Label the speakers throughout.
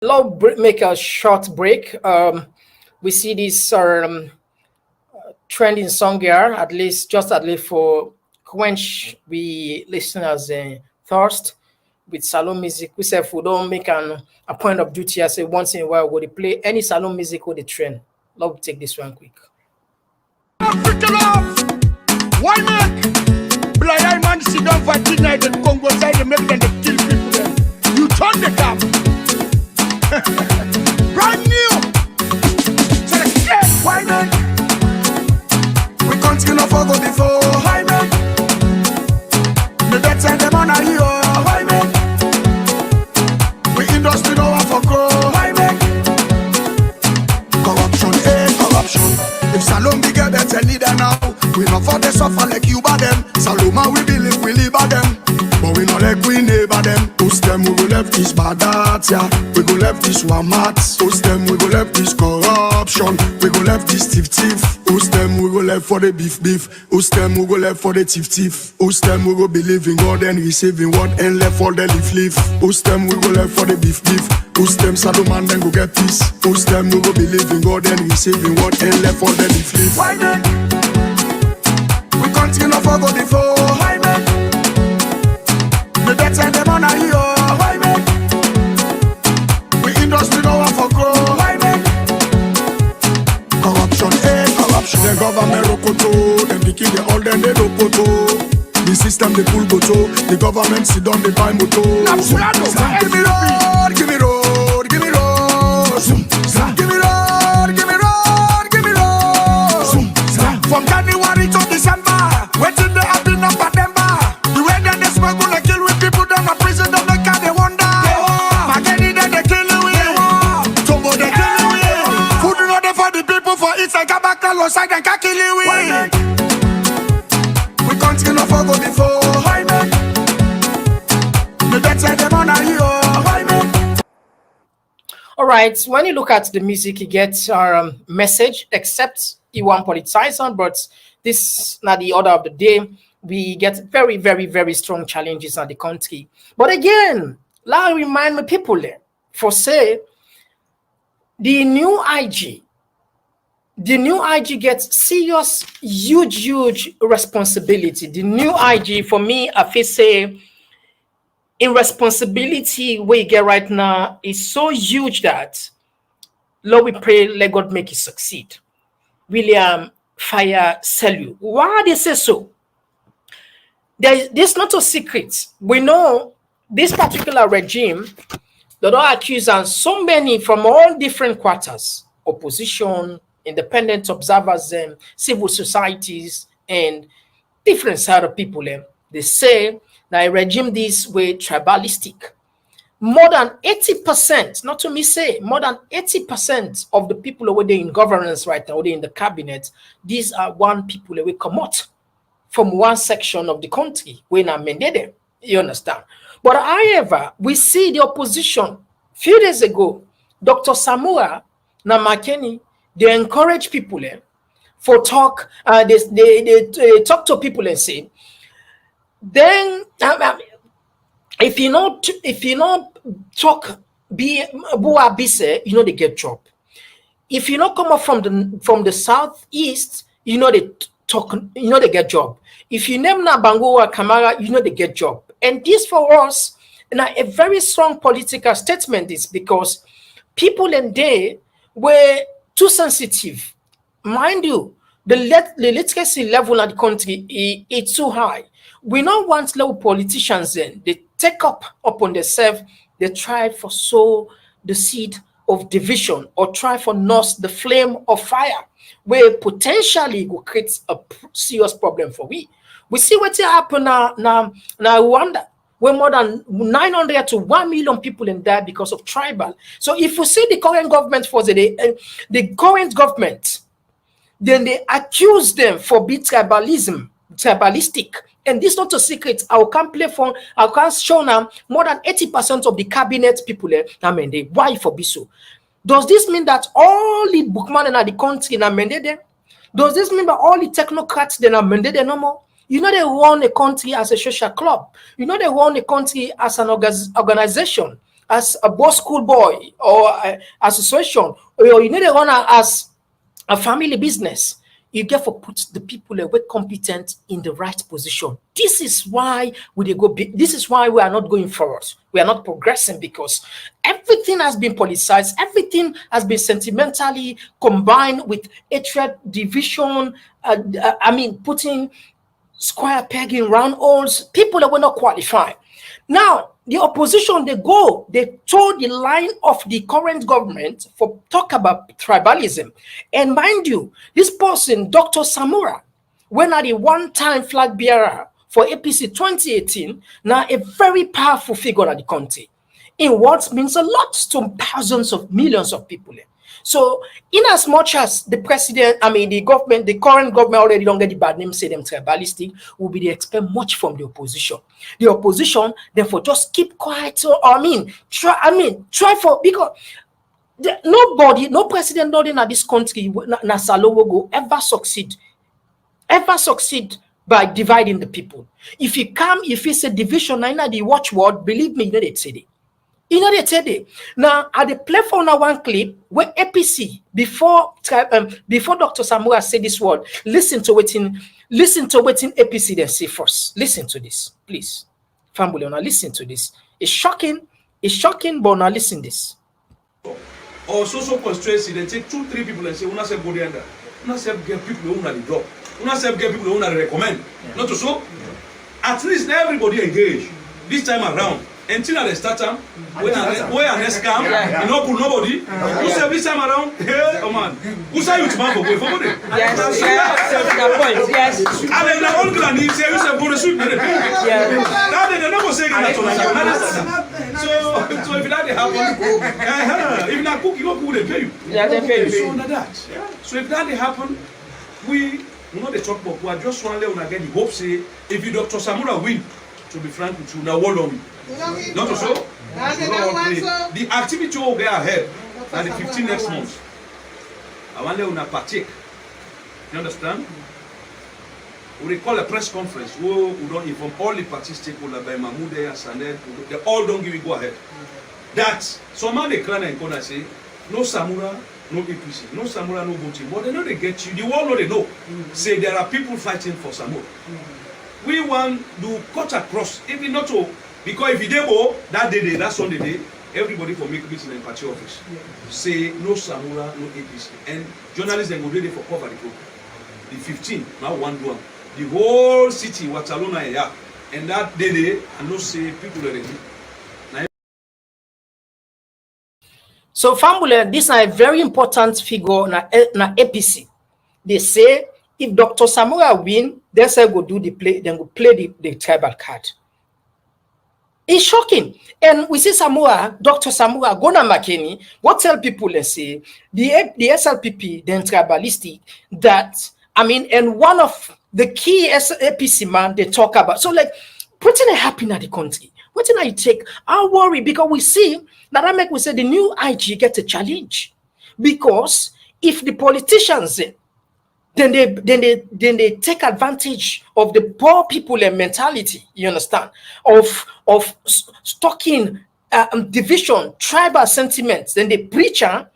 Speaker 1: Make a short break. We see this trending song here, at least for quench we listeners thirst with salon music. We say if we don't make a point of duty, I say once in a while, would they play any salon music with the trend? Love take this one quick.
Speaker 2: Why make blind man sit down for tonight and Congo side and make them kill people then? You turn the cap. Brand new. So why make we continue for go before? Why make the dead send them on a hill? Why make we industry no one for grow? Why make corruption, corruption. If Salom bigger better leader now, we not for the suffer like you by them. Saloma we believe we live by them, but we not like we neighbor them. Post them we go left this bad yeah. We go left this one mats. Post them we go left this corruption. We go left this thief. Post them we go left for the beef. Post them we go left for the thief. Post them we go believe in God and receiving what and left for the leaf. Post them we go left for the beef. Post them Saloma then go get peace. Post them we go believe in God and receiving what and left for the leaf. Why then? We continue for go before. Why man? The dead send them on a hill. Why man? We industry no one for grow. Why man? Corruption, corruption. The government rokoto, them picking the old and they do poto. The system they pull goto. The government sit down they buy moto. Give me road, give me road, give me road. Give me road, give me road, give me road. From January to December, waiting they have been up at them bar. The way that they smoke gonna kill with people down the prison, don't make how they wonder. Magani then they kill you with. Tombo they kill you with. Food not there for the people for it's like a back alongside and kill you with. We continue for go before. Why man? The dead side them on a hill. Why man?
Speaker 1: All right, when you look at the music, you get our message, except you want politicizing, but this not the order of the day. We get very, very, very strong challenges in the country. But again, let me remind my people there, for say, the new IG gets serious, huge responsibility. The new IG, for me, I feel say, in responsibility we get right now is so huge that, Lord, we pray, let God make it succeed. William Fayia Sellu. Why they say so? There's not a secret. We know this particular regime, they don't accuse so many from all different quarters, opposition, independent observers, civil societies, and different side of people. They say that a regime this way tribalistic. More than 80%, not to me say, more than 80% of the people who are in governance right now, in the cabinet, these are one people who come out from one section of the country when I'm mandated. You understand? But however, we see the opposition. Few days ago, Dr. Samura Namakeni, they encourage people for talk. They talk to people and say, then if you not talk be bise, you know they get job. If you not come up from the southeast, you know they talk, you know they get job. If you name na Bango or Kamara, you know they get job. And this for us, now a very strong political statement is because people in there were too sensitive. Mind you, the literacy level of the country is too high. We don't want low politicians then. They take up upon themselves, they try for sow the seed of division or try for nurse the flame of fire, where potentially will create a serious problem for we. We see what's happening now Rwanda, where more than 900 to 1 million people in there because of tribal. So if you see the current government for the current government, then they accuse them for being tribalistic. And this is not a secret. I can show now more than 80% of the cabinet people why for Biso. Does this mean that all the bookmen in the country are mandated? Does this mean that all the technocrats then are mandated no more? You know they run a country as a social club. You know they run a country as an organization. as a boy school boy or association, or you need to run as a family business, you get to put the people away competent in the right position. This is why this is why we are not going forward. We are not progressing because everything has been politicized, everything has been sentimentally combined with hatred, division. Putting square peg in round holes. People that were not qualified. Now, the opposition, they toe the line of the current government for talk about tribalism. And mind you, this person, Dr. Samura, when at the one-time flag bearer for APC 2018, now a very powerful figure at the country, in what means a lot to thousands of millions of people. So, in as much as the president, the government, the current government already don't get the bad name, say them tribalistic, will be they expect much from the opposition. The opposition, therefore, just keep quiet. Try for, because nobody, no president, nothing in this country, Nasalo will go ever succeed by dividing the people. If it's a division, I know the watchword, believe me, you know they say it. You know they said it. Now, I dey play for now one clip where APC before Dr. Samura said this word. Listen to what APC they say first. Listen to this, please. Family, now listen to this. It's shocking, but now listen this.
Speaker 3: Or social constituency, they take 2-3 people and say, "Una say go there, una say get people who na the job, una say get people who na recommend." Not to so. At least everybody engage this time around. Until they start them, where an scam, you know, put nobody. Who say this time around? Hey, oh man, who say you to man for going forward?
Speaker 4: Yes, yes.
Speaker 3: And then the old granny say you say go to sleep. Now they're not saying that. So if that happen, if not cook, you don't cook, they pay you.
Speaker 4: Yeah, they pay you.
Speaker 3: So under that. So if that happen, we know they talk about. We are just one level again. The hope say if you Dr. Samura win, to be frank with you, now hold on. Not so. The activity will get ahead at the 15 next month. I want to partake. You understand? We call a press conference. We don't inform all the party stakeholders by Mahmoud and Sanel. They all don't give it go ahead. That someone they clan and gonna say no Samura, no APC, no Samura, no voting. But they know they get you. The world know they know. Say there are people fighting for Samura. We want to cut across, even not to, because if you demo that day, that Sunday day, everybody for make meeting in party office. Say no Samura, no APC. And journalists then go there for cover the program. The 15, now one do one. The whole city, Watalona, yeah. And that day, and no say people already.
Speaker 1: So, family, this is a very important figure na APC. They say if Dr. Samura win, they say go do the play, then go play the tribal card. It's shocking. And we see Dr. Samura, go na Makeni, go tell people, let's say, the SLPP, the tribalistic, that, and one of the key APC man they talk about. So, like, what's going to happen at the country? What's going to take? I worry because we see, that make we say the new IG get a challenge. Because if the politicians, then they take advantage of the poor people and mentality, you understand, of stocking division, tribal sentiments. Then the preacher,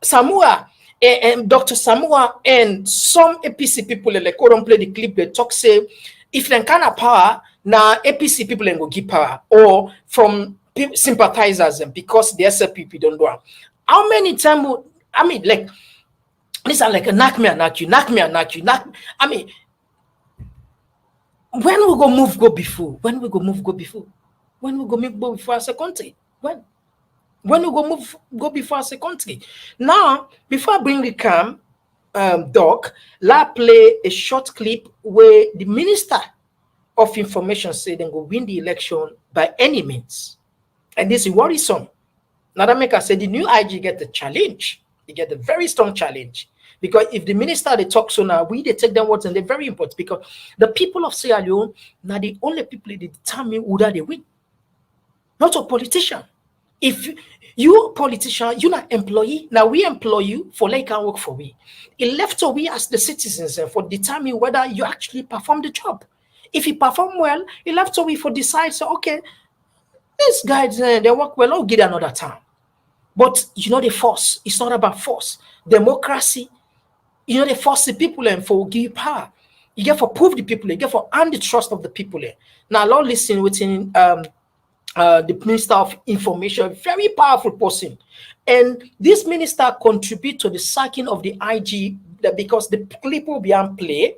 Speaker 1: Samura, and Dr. Samura and some APC people, like don't play the clip, they talk, say, if they can have power, now APC people then go give power, or from sympathizers, because the SLPP don't do it. How many times, like, these are like a knock me and knock you. When we go move, go before? When we go move, go before? When we go move, go before as a country? When we go move, go before as a country? Now, before I bring the cam, Doc, let's play a short clip where the Minister of Information said they go win the election by any means. And this is worrisome. Now that make us say the new IG get the challenge. They get a very strong challenge. Because if the minister they talk so now, they take their words and they're very important because the people of Sierra Leone now the only people that determine who they win. Not a politician. If you a politician, you're not employee. Now we employ you for like can work for we. It left to we as the citizens for determine whether you actually perform the job. If you perform well, it left to we for decide, so okay, These guys, they work well. I'll give it another time. But you know the force. It's not about force. Democracy. You know they force the people and for give power. You get for prove the people. You get for earn the trust of the people. Now, Lord, listen within the Minister of Information, very powerful person. And this minister contribute to the sacking of the IG because the clip will be on play.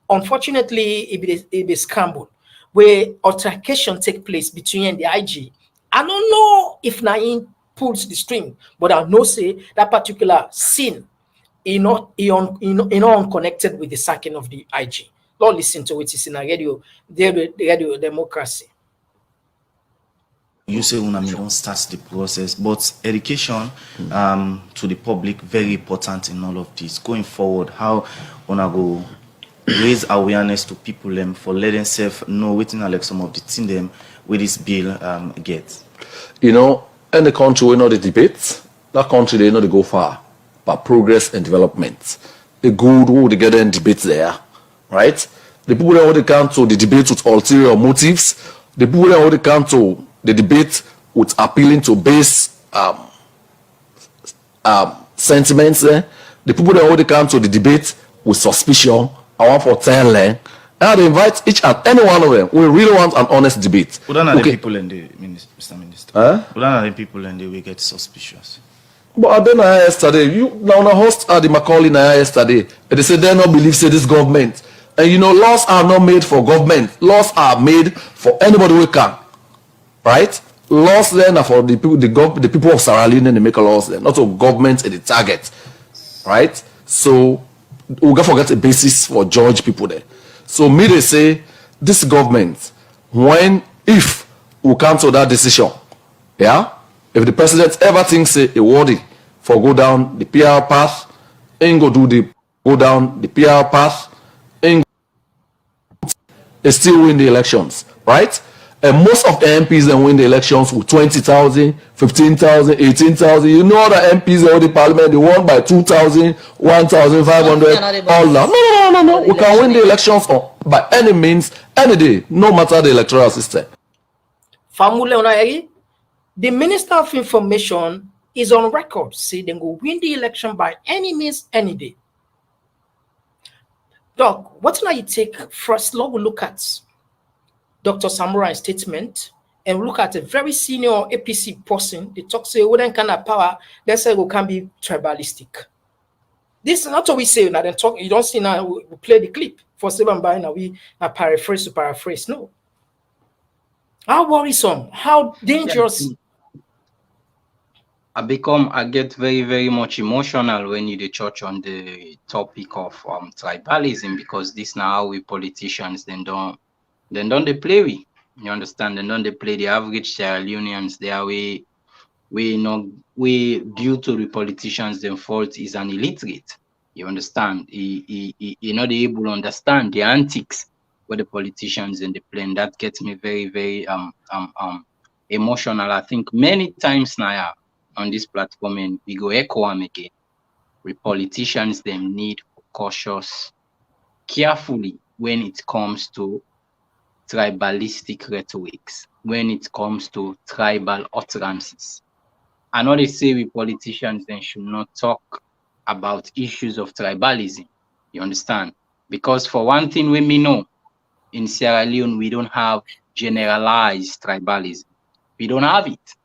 Speaker 1: Unfortunately, it is scrambled where altercation take place between the IG. I don't know if Naim pulls the string, but I know say that particular scene is not unconnected with the sacking of the IG. Don't listen to it. It's in a radio democracy.
Speaker 5: You say UNAMI don't start the process, but education to the public very important in all of this. Going forward, how UNA go raise awareness to people for letting self know waiting like some of the thing them with this bill get.
Speaker 6: You know, in the country we know the debates, that country they know they go far, but progress and development. The good who they get in debates there, right? The people that want to come to the debate with ulterior motives, the people that want to come to the debate with appealing to base sentiments, the people that want to come to the debate with suspicion, I want for 10 land. And they invite each and any one of them. We really want an honest debate.
Speaker 5: But then are the people in the Mr. Minister? But then are the people in the we get suspicious.
Speaker 6: But then yesterday, you now the host at the Macaulay yesterday, and they said they don't believe say this government. And you know, laws are not made for government. Laws are made for anybody who can. Right? Laws then are for the people, the people of Sierra Leone, they make laws then, not for government and the target. Right? So we gotta forget a basis for judge people there. So me they say this government, if we come to that decision, yeah, if the president ever thinks a worthy for go down the PR path, ain't go down the PR path, ain't they still win the elections, right? And most of the MPs then win the elections with 20,000, 15,000, 18,000. You know the MPs in the parliament, they won by 2,000, 1,500, all that. No. We can win the elections by any means, any day, no matter the electoral system.
Speaker 1: The Minister of Information is on record, say they will win the election by any means, any day. Doc, what now you take first? We look at Dr. Samurai's statement and look at a very senior APC person. They talk say, what kind of power? They say we can be tribalistic. This is not what we say. Now, talk. You don't see now. We play the clip for 7 by now. We now paraphrase. No. How worrisome? How dangerous?
Speaker 7: I get very, very much emotional when you touch on the topic of tribalism, because this now how we politicians then don't they play we. You understand? Then don't they play the average Sierra Leoneans their way. We due to the politicians' them fault is an illiterate. You understand? He not able to understand the antics with the politicians in the play. And that gets me very, very emotional. I think many times now on this platform, and we go echo them again. We politicians them need cautious, carefully when it comes to tribalistic rhetorics, when it comes to tribal utterances. I know they say we politicians then should not talk about issues of tribalism. You understand? Because for one thing, we may know in Sierra Leone we don't have generalized tribalism. We don't have it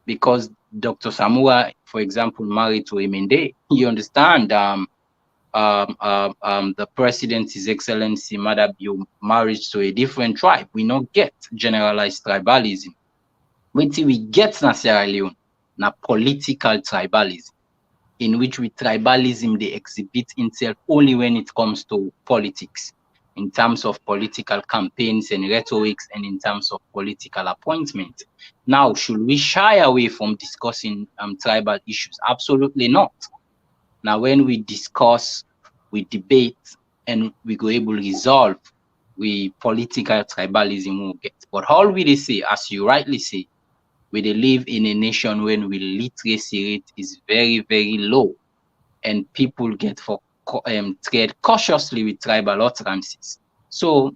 Speaker 7: because Dr. Samura, for example, married to Emende. You understand? The president, His Excellency Madabio, marriage to a different tribe. We not get generalized tribalism. Wait till we get na Sierra Leone, na political tribalism, in which we tribalism they exhibit itself only when it comes to politics, in terms of political campaigns and rhetorics, and in terms of political appointment. Now, should we shy away from discussing tribal issues? Absolutely not. Now, when we discuss, we debate, and we go able to resolve, we political tribalism will get. But all we say, as you rightly say, we live in a nation when we literacy rate is very, very low, and people get for tread cautiously with tribal utterances. So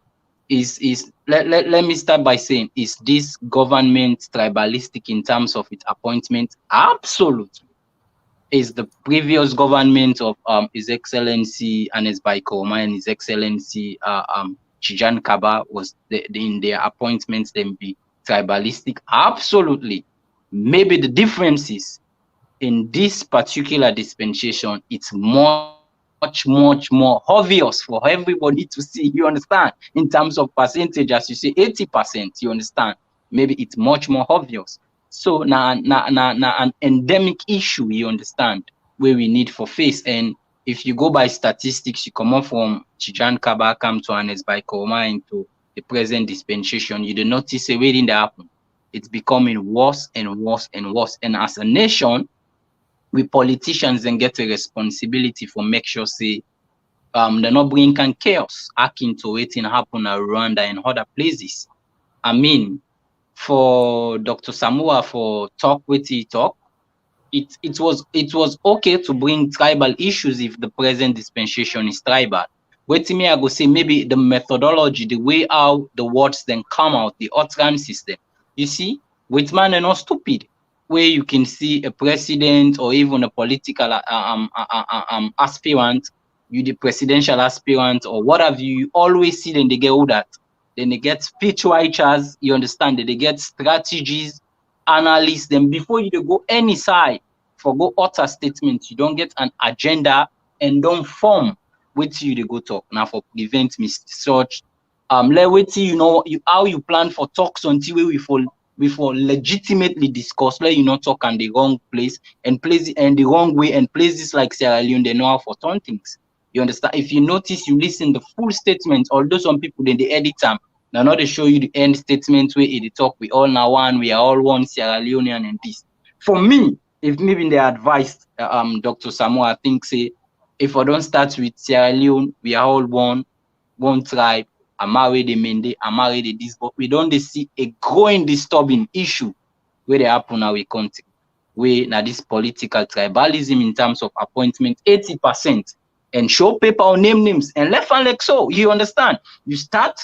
Speaker 7: let me start by saying, is this government tribalistic in terms of its appointment? Absolutely. Is the previous government of His Excellency Anes Baikoma and His Excellency Chijan Kaba was in their appointments then be tribalistic? Absolutely. Maybe the difference is in this particular dispensation, it's much more obvious for everybody to see. You understand? In terms of percentage, as you say, 80%. You understand? Maybe it's much more obvious. So now an endemic issue. You understand? Where we need for face. And if you go by statistics, you come up from Chijan Kaba, come to Anes by Koma into the present dispensation. You do notice a way in that happen. It's becoming worse and worse and worse. And as a nation, we politicians then get a responsibility for make sure say they're not bringing chaos akin to waiting happen in Rwanda and other places. I mean, for Dr. Samua for talk with he talk, it was okay to bring tribal issues if the present dispensation is tribal. Wait me, I go say maybe the methodology, the way how the words then come out, the utterance system. You see, with man and not stupid, where you can see a president or even a political aspirant, you the presidential aspirant or what have you, you always see then they get all that. Then they get speech writers, you understand that they get strategies, analysts. Then before you go any side for go utter statements, you don't get an agenda and don't form with you to go talk. Now for prevent such let wait till you know how you plan for talks until we for legitimately discuss, let you not talk on the wrong place and place and the wrong way, and places like Sierra Leone they know how for turn things. You understand? If you notice, you listen the full statement, although some people then they edit them. Now not they show you the end statement where they talk, we all now one, we are all one Sierra Leonean and this. For me, if maybe they advised Dr. Samoa, I think say if I don't start with Sierra Leone, we are all one tribe. I'm married the Mende, I'm married the this, but we don't see a growing disturbing issue where they happen in our country. Where now this political tribalism in terms of appointment 80% and show paper or name names and left and like so. You understand? You start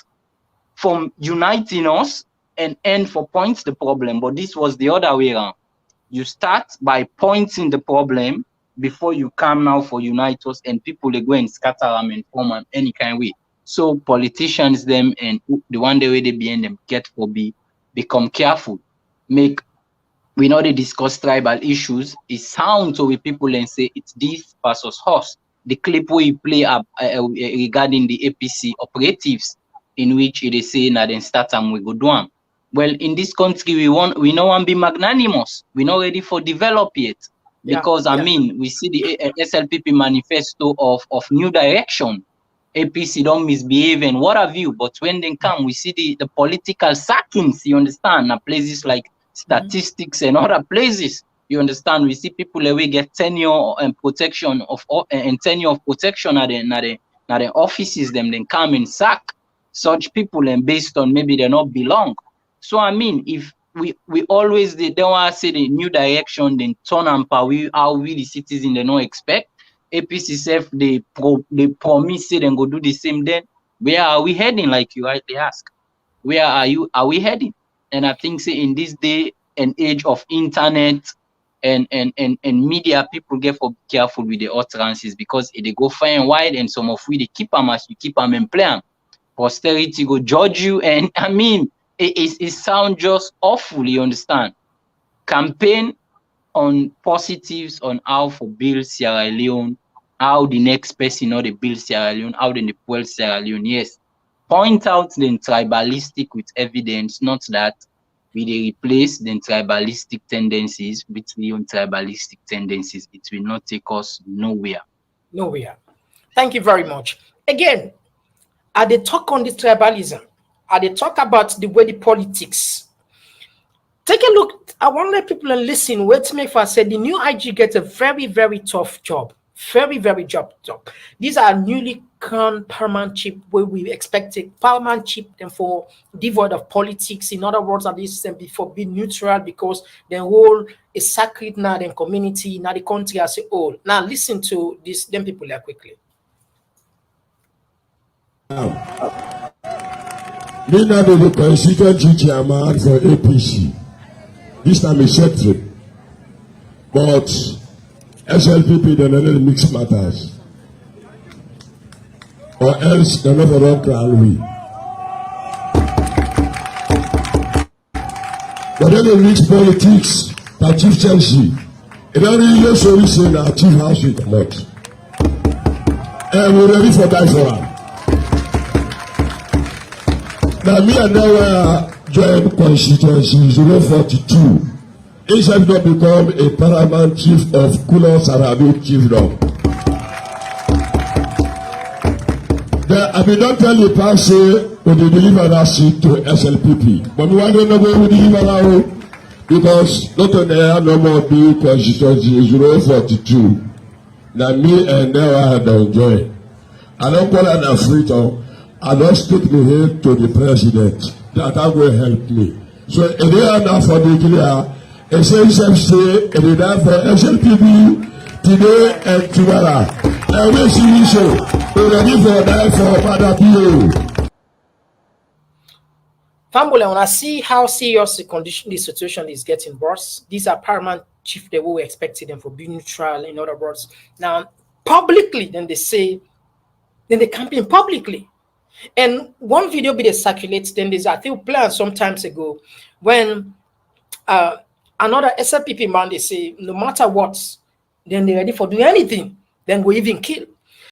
Speaker 7: from uniting us and end for points the problem, but this was the other way around. You start by pointing the problem before you come now for unite us, and people they go and scatter them and form any kind of way. So politicians them and the one the way they be in them get for become careful. Make we know they discuss tribal issues. It sounds to we people and say it's this versus us. The clip we play up regarding the APC operatives, in which it is saying that then start and we go do them. Well, in this country, we no one be magnanimous. We're not ready for develop yet. Because I mean, we see the SLPP manifesto of new direction. APC don't misbehave and what have you, but when they come, we see the political sackings, you understand, now places like statistics and other places, you understand, we see people that we get tenure and protection of and tenure of protection at the offices, them then come and sack such people and based on maybe they not belong. So I mean, if we always they don't want to say the new direction, then turn and power how we the citizens they don't expect. APC self they promise say they go do the same. Then where are we heading? Like you rightly ask, where are we heading? And I think say in this day and age of internet and media, people get for careful with the utterances because they go far and wide, and some of we they keep them as you keep them in plan. Posterity go judge you, and I mean it sounds just awful. You understand? Campaign on positives on how for build Sierra Leone, how the next person or they build Sierra Leone, how they build Sierra Leone. Yes, point out the tribalistic with evidence, not that we they replace the tribalistic tendencies with the tribalistic tendencies. It will not take us nowhere.
Speaker 1: Nowhere. Thank you very much. Again, they talk on this tribalism, they talk about the way the politics. Take a look. I want to let people listen. Wait to make for I said the new IG gets a very, very tough job. Very, very tough job. These are newly crowned paramount chief where we expected paramount chief and for devoid of politics. In other words, at least before being neutral because the whole is sacred now in community, now the country as a whole. Now listen to this them people there quickly.
Speaker 8: Me now the constituent chairman for APC. This time is secretary. But SLPP they don't mix matters. Or else they never run crown we. But then they mix politics, that Chief Chelsea. It don't really so we say that Chief House will come out. And we're ready for die for her. Now me and now joined constituency 042. He shall not become a paramount chief of Kulos Arabic Chiefdom. I mean, don't tell the person when they deliver that seat to SLPP. But we want to know where we deliver now because not only I no more be constituency 042. Now me and now I had to enjoy. I don't call it a free talk. I don't stick the head to the president. That will help me. So if they are not for the clear, SLPP, and they are for SLPP today and tomorrow. And we see so. We're ready for that for Father P.O.
Speaker 1: Fambule, when I see how serious the condition, the situation is getting worse, these are paramount chief they were expecting them for being neutral, in other words. Now, publicly, then they say, then they campaign publicly. And one video be they circulate, then there's I think plan sometimes ago when another SLPP man they say no matter what, then they're ready for doing anything, then we even kill.